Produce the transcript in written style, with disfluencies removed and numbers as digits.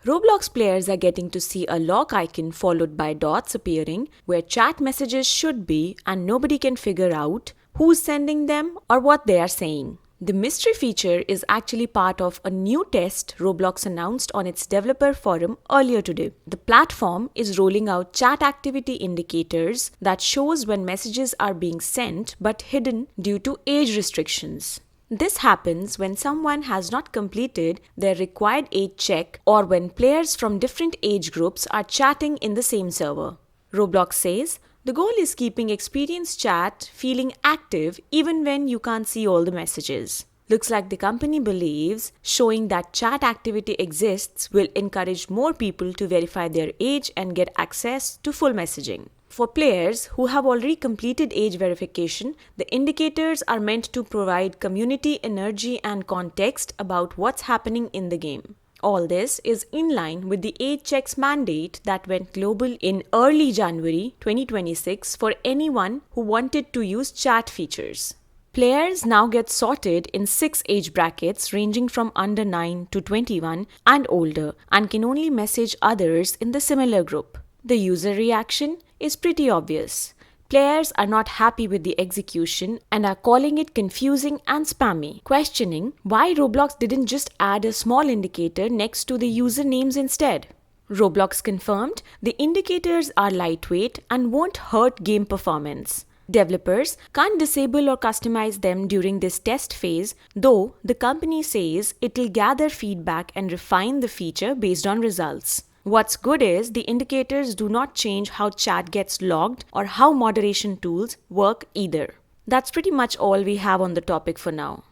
Roblox players are getting to see a lock icon followed by dots appearing where chat messages should be, and nobody can figure out who's sending them or what they are saying. The mystery feature is actually part of a new test Roblox announced on its developer forum earlier today. The platform is rolling out chat activity indicators that shows when messages are being sent but hidden due to age restrictions. This happens when someone has not completed their required age check or when players from different age groups are chatting in the same server. Roblox says the goal is keeping experienced chat feeling active even when you can't see all the messages. Looks like the company believes showing that chat activity exists will encourage more people to verify their age and get access to full messaging. For players who have already completed age verification, the indicators are meant to provide community energy and context about what's happening in the game. All this is in line with the age checks mandate that went global in early January 2026 for anyone who wanted to use chat features. Players now get sorted in 6 age brackets ranging from under 9 to 21 and older, and can only message others in the similar group. The user reaction is pretty obvious. Players are not happy with the execution and are calling it confusing and spammy, questioning why Roblox didn't just add a small indicator next to the usernames instead. Roblox confirmed the indicators are lightweight and won't hurt game performance. Developers can't disable or customize them during this test phase, though the company says it'll gather feedback and refine the feature based on results. What's good is the indicators do not change how chat gets logged or how moderation tools work either. That's pretty much all we have on the topic for now.